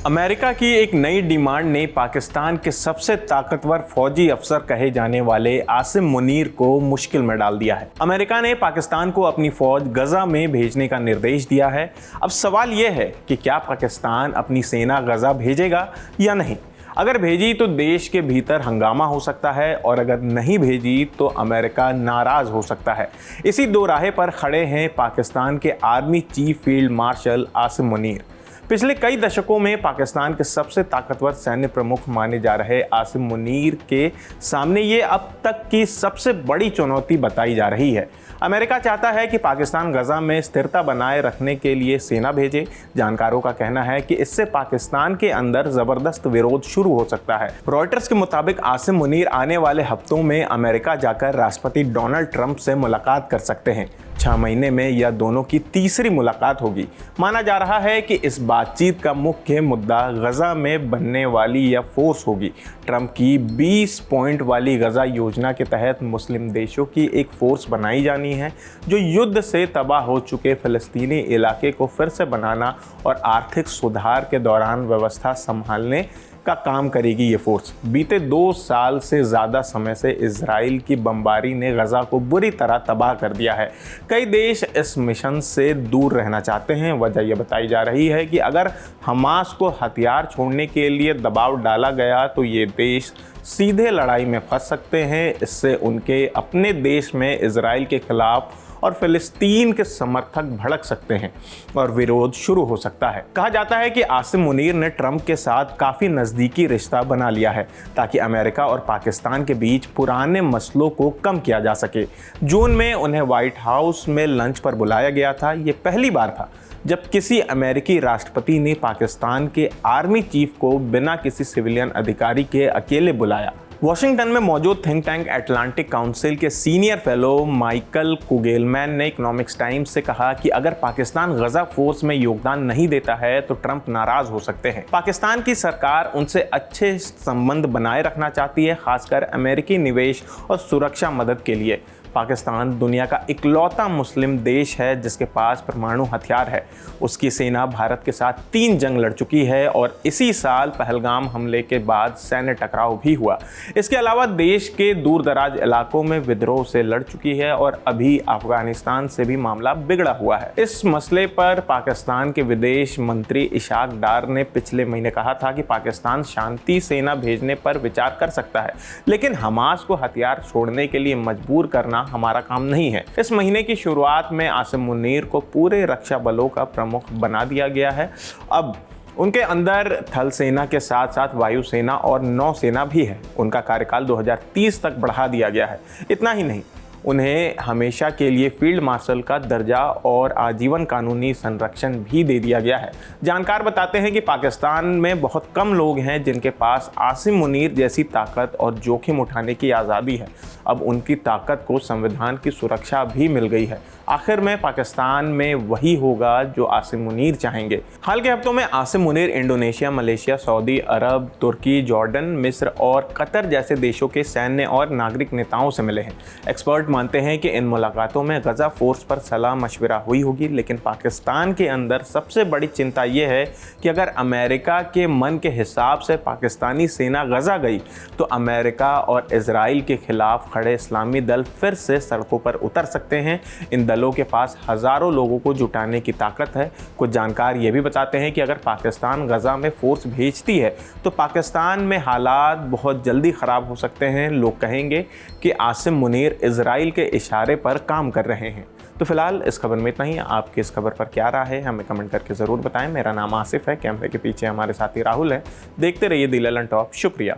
America की एक नई डिमांड ने पाकिस्तान के सबसे ताकतवर फौजी अफसर कहे जाने वाले आसिम मुनीर को मुश्किल में डाल दिया है। अमेरिका ने पाकिस्तान को अपनी फौज गजा में भेजने का निर्देश दिया है। अब सवाल यह है कि क्या पाकिस्तान अपनी सेना गजा भेजेगा या नहीं। अगर भेजी तो देश के भीतर हंगामा हो सकता है और अगर नहीं भेजी तो अमेरिका नाराज हो सकता है। इसी दो राहे पर खड़े हैं पाकिस्तान के army chief field marshal Asim Munir. पिछले कई दशकों में पाकिस्तान के सबसे ताकतवर सैन्य प्रमुख माने जा रहे आसिम मुनीर के सामने ये अब तक की सबसे बड़ी चुनौती बताई जा रही है। अमेरिका चाहता है कि पाकिस्तान गजा में स्थिरता बनाए रखने के लिए सेना भेजे। जानकारों का कहना है कि इससे पाकिस्तान के अंदर जबरदस्त विरोध शुरू हो सकता है। रॉयटर्स के मुताबिक आसिम मुनीर आने वाले हफ्तों में अमेरिका जाकर राष्ट्रपति डोनाल्ड ट्रंप से मुलाकात कर सकते हैं। 6 महीने में यह दोनों की तीसरी मुलाकात होगी। माना जा रहा है कि इस बातचीत का मुख्य मुद्दा गजा में बनने वाली यह फोर्स होगी। ट्रंप की 20 पॉइंट वाली गजा योजना के तहत मुस्लिम देशों की एक फोर्स बनाई जानी है जो युद्ध से तबाह हो चुके फ़लस्तीनी इलाके को फिर से बनाना और आर्थिक सुधार के दौरान व्यवस्था संभालने का काम करेगी। ये फोर्स बीते 2 साल से ज़्यादा समय से इजराइल की बमबारी ने गजा को बुरी तरह तबाह कर दिया है। कई देश इस मिशन से दूर रहना चाहते हैं। वजह यह बताई जा रही है कि अगर हमास को हथियार छोड़ने के लिए दबाव डाला गया तो ये देश सीधे लड़ाई में फंस सकते हैं। इससे उनके अपने देश में इजराइल के खिलाफ और फ़िलिस्तीन के समर्थक भड़क सकते हैं और विरोध शुरू हो सकता है। कहा जाता है कि आसिम मुनीर ने ट्रंप के साथ काफ़ी नज़दीकी रिश्ता बना लिया है ताकि अमेरिका और पाकिस्तान के बीच पुराने मसलों को कम किया जा सके। जून में उन्हें व्हाइट हाउस में लंच पर बुलाया गया था। ये पहली बार था जब किसी अमेरिकी राष्ट्रपति ने पाकिस्तान के आर्मी चीफ को बिना किसी सिविलियन अधिकारी के अकेले बुलाया। वॉशिंगटन में मौजूद थिंक टैंक अटलांटिक काउंसिल के सीनियर फेलो माइकल कुगेलमैन ने इकोनॉमिक्स टाइम्स से कहा कि अगर पाकिस्तान गजा फोर्स में योगदान नहीं देता है तो ट्रंप नाराज हो सकते हैं। पाकिस्तान की सरकार उनसे अच्छे संबंध बनाए रखना चाहती है, खासकर अमेरिकी निवेश और सुरक्षा मदद के लिए। पाकिस्तान दुनिया का इकलौता मुस्लिम देश है जिसके पास परमाणु हथियार है। उसकी सेना भारत के साथ 3 जंग लड़ चुकी है और इसी साल पहलगाम हमले के बाद सैन्य टकराव भी हुआ। इसके अलावा देश के दूर दराज इलाकों में विद्रोह से लड़ चुकी है और अभी अफगानिस्तान से भी मामला बिगड़ा हुआ है। इस मसले पर पाकिस्तान के विदेश मंत्री इशाक डार ने पिछले महीने कहा था कि पाकिस्तान शांति सेना भेजने पर विचार कर सकता है, लेकिन हमास को हथियार छोड़ने के लिए मजबूर करना हमारा काम नहीं है। इस महीने की शुरुआत में आसिम मुनीर को पूरे रक्षा बलों का प्रमुख बना दिया गया है। अब उनके अंदर थल सेना के साथ साथ वायुसेना और नौसेना भी है। उनका कार्यकाल 2030 तक बढ़ा दिया गया है। इतना ही नहीं, उन्हें हमेशा के लिए फील्ड मार्शल का दर्जा और आजीवन कानूनी संरक्षण भी दे दिया गया है। जानकार बताते हैं कि पाकिस्तान में बहुत कम लोग हैं जिनके पास आसिम मुनीर जैसी ताकत और जोखिम उठाने की आज़ादी है। अब उनकी ताकत को संविधान की सुरक्षा भी मिल गई है। आखिर में पाकिस्तान में वही होगा जो आसिम मुनीर चाहेंगे। हाल के हफ्तों में आसिम मुनीर इंडोनेशिया, मलेशिया, सऊदी अरब, तुर्की, जॉर्डन, मिस्र और कतर जैसे देशों के सैन्य और नागरिक नेताओं से मिले हैं। एक्सपर्ट मानते हैं कि इन मुलाकातों में गजा फोर्स पर सलाह मशविरा हुई होगी, लेकिन पाकिस्तान के अंदर सबसे बड़ी चिंता यह है कि अगर अमेरिका के मन के हिसाब से पाकिस्तानी सेना गजा गई तो अमेरिका और इजराइल के खिलाफ खड़े इस्लामी दल फिर से सड़कों पर उतर सकते हैं। इन दलों के पास हज़ारों लोगों को जुटाने की ताकत है। कुछ जानकार ये भी बताते हैं कि अगर पाकिस्तान गजा में फोर्स भेजती है तो पाकिस्तान में हालात बहुत जल्दी ख़राब हो सकते हैं। लोग कहेंगे कि आसिम मुनीर इजराइल के इशारे पर काम कर रहे हैं। तो फिलहाल इस खबर में इतना ही। आपकी इस खबर पर क्या राय है हमें कमेंट करके ज़रूर बताएं। मेरा नाम आसिफ है, कैमरे के पीछे हमारे साथी राहुल है। देखते रहिए दी ललन टॉप। शुक्रिया।